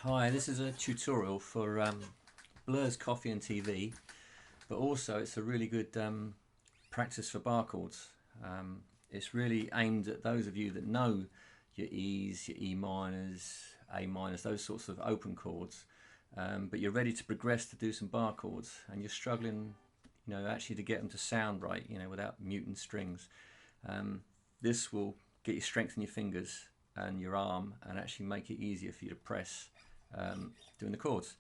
Hi, this is a tutorial for Blur's Coffee and TV, but also it's a really good practice for bar chords. It's really aimed at those of you that know your E's, your E minors, A minors, those sorts of open chords, but you're ready to progress to do some bar chords and you're struggling, actually to get them to sound right, without muting strings. This will get you strength in your fingers and your arm and actually make it easier for you to press doing the chords.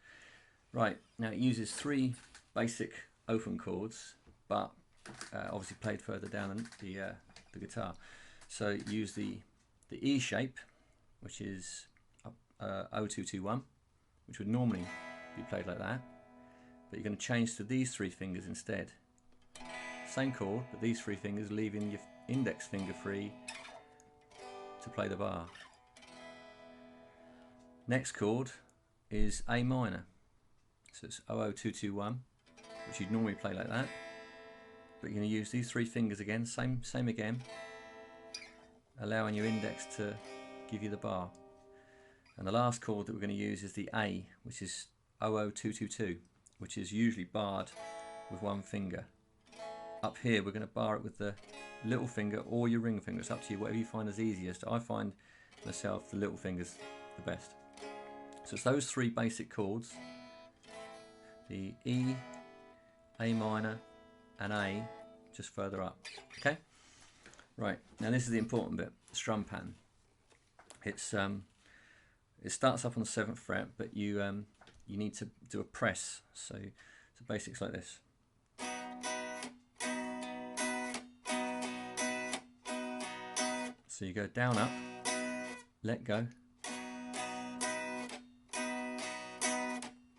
Right, now it uses three basic open chords, but obviously played further down the guitar. So use the E shape, which is 0221, which would normally be played like that, but you're going to change to these three fingers instead. Same chord, but these three fingers, leaving your index finger free to play the bar. Next chord is A minor, so it's 00221, which you'd normally play like that, but you're going to use these three fingers again, same again, allowing your index to give you the bar. And the last chord that we're going to use is the A, which is 00222, which is usually barred with one finger. Up here we're going to bar it with the little finger or your ring finger. It's up to you, whatever you find is easiest. I find myself the little finger's the best. So it's those three basic chords, the E, A minor and A, just further up. Okay? Right, now this is the important bit, the strum pattern. It starts up on the 7th fret, but you need to do a press. So basics like this. So you go down, up, let go,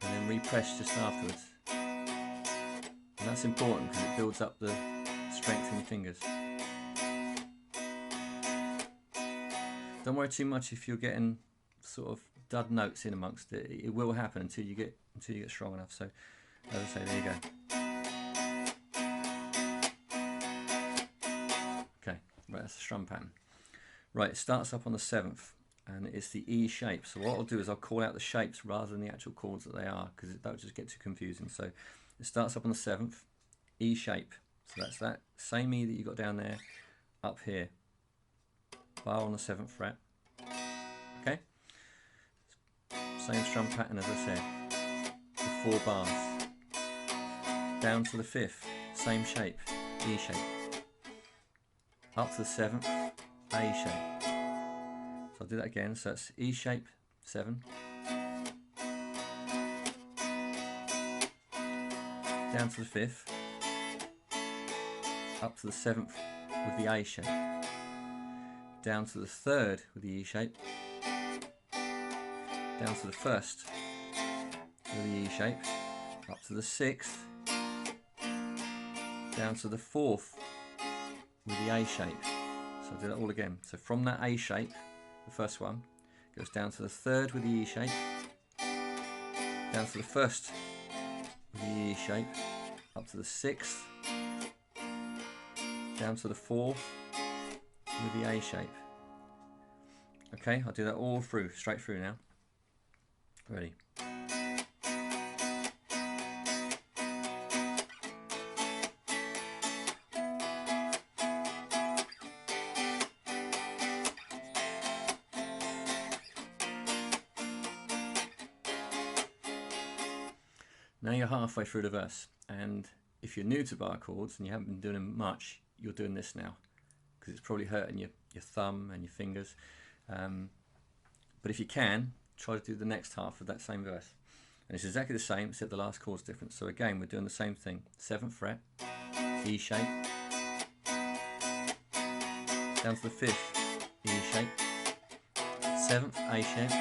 and then repress just afterwards. And that's important because it builds up the strength in your fingers. Don't worry too much if you're getting sort of dud notes in amongst it. It will happen until you get strong enough. So as I say, there you go. Okay, right, that's the strum pattern. Right, it starts up on the 7th and it's the E shape. So what I'll do is I'll call out the shapes rather than the actual chords that they are, because that would just get too confusing. So it starts up on the 7th, E shape. So that's that same E that you got down there, up here. Bar on the 7th fret. Okay? Same strum pattern as I said, with 4 bars. Down to the 5th, same shape, E shape. Up to the 7th, A shape. So I'll do that again. So it's E shape, 7. Down to the 5th. Up to the 7th with the A shape. Down to the 3rd with the E shape. Down to the 1st with the E shape. Up to the 6th. Down to the 4th with the A shape. So I'll do that all again. So from that A shape, the first one, goes down to the 3rd with the E shape, down to the 1st with the E shape, up to the 6th, down to the 4th with the A shape. Okay, I'll do that all through, straight through now. Ready. Now you're halfway through the verse, and if you're new to bar chords and you haven't been doing them much, you're doing this now, because it's probably hurting your thumb and your fingers. But if you can, try to do the next half of that same verse. And it's exactly the same, except the last chord's different. So again, we're doing the same thing. 7th fret, E shape, down to the 5th, E shape, 7th, A shape,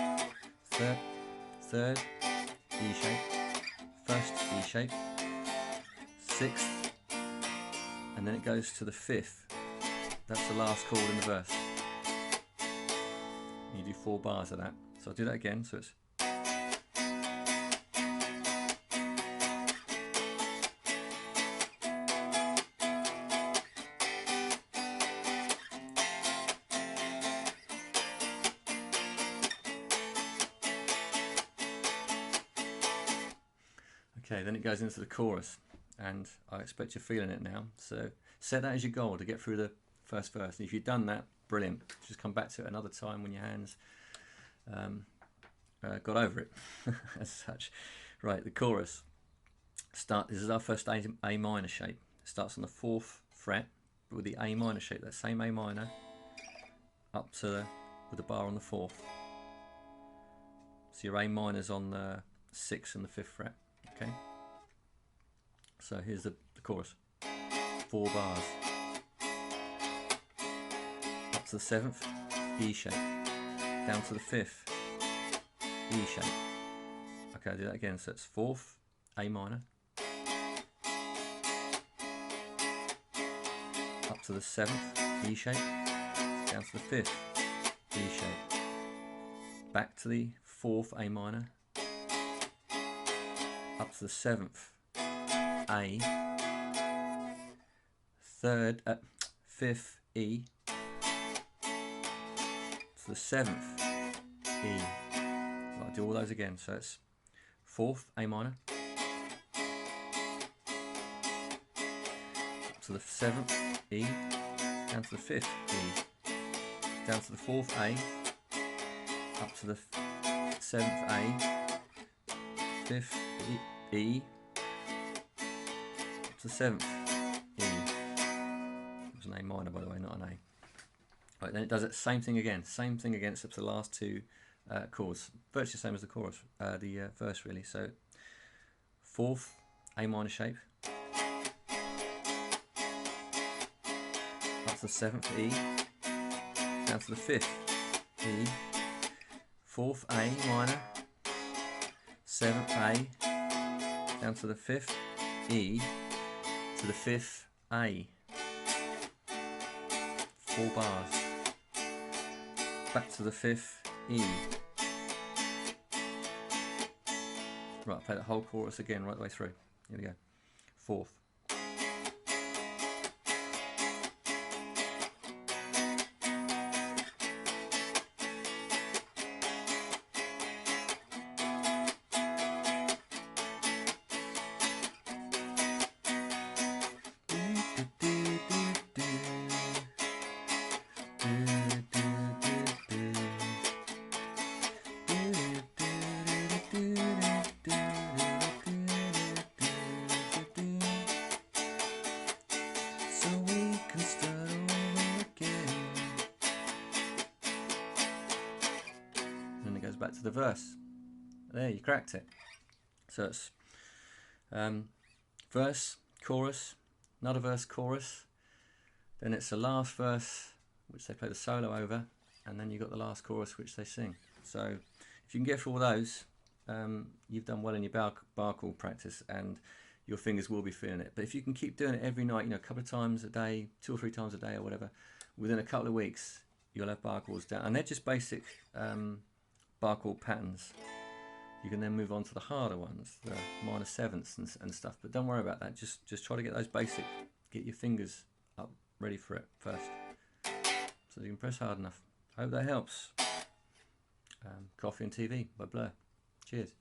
3rd, E shape, 1st, E shape, 6th, and then it goes to the 5th. That's the last chord in the verse. And you do 4 bars of that. So I'll do that again. So it's Okay, then it goes into the chorus, and I expect you're feeling it now. So set that as your goal to get through the first verse. And if you've done that, brilliant. Just come back to it another time when your hands got over it, as such. Right, the chorus. This is our first A minor shape. It starts on the 4th fret, but with the A minor shape, that same A minor, up to with the bar on the 4th. So your A minor's on the 6th and the 5th fret. Okay. So here's the chorus. 4 bars. Up to the 7th, E shape. Down to the 5th, E shape. Okay, I'll do that again. So it's 4th, A minor. Up to the 7th, E shape. Down to the 5th, E shape. Back to the 4th, A minor. Up to the 7th, A. 3rd, 5th, E. To the 7th, E. I'll do all those again. So it's 4th, A minor. Up to the 7th, E. Down to the 5th, E. Down to the 4th, A. Up to the 7th, A. 5th, E. Up to the 7th, E. It was an A minor, by the way, not an A. Right, then it does it same thing again, except for the last 2 chords, virtually the same as the chorus, the verse really. So 4th, A minor shape, up to the 7th, E, down to the 5th, E, 4th, A minor, 7th, A, down to the 5th, E, to the 5th, A. 4 bars. Back to the 5th, E. Right, I'll play the whole chorus again right the way through. Here we go. 4th. Back to the verse. There, you cracked it. So it's verse, chorus, another verse, chorus, then it's the last verse which they play the solo over, and then you've got the last chorus which they sing. So if you can get through all those, you've done well in your bar chord practice, and your fingers will be feeling it. But if you can keep doing it every night, you know, a couple of times a day, 2 or 3 times a day or whatever, within a couple of weeks you'll have bar chords down, and they're just basic bar chord patterns. You can then move on to the harder ones, the minor 7ths and stuff, but don't worry about that. Just try to get those basic, get your fingers up ready for it first, so you can press hard enough. I hope that helps. Coffee and TV by Blur. Cheers.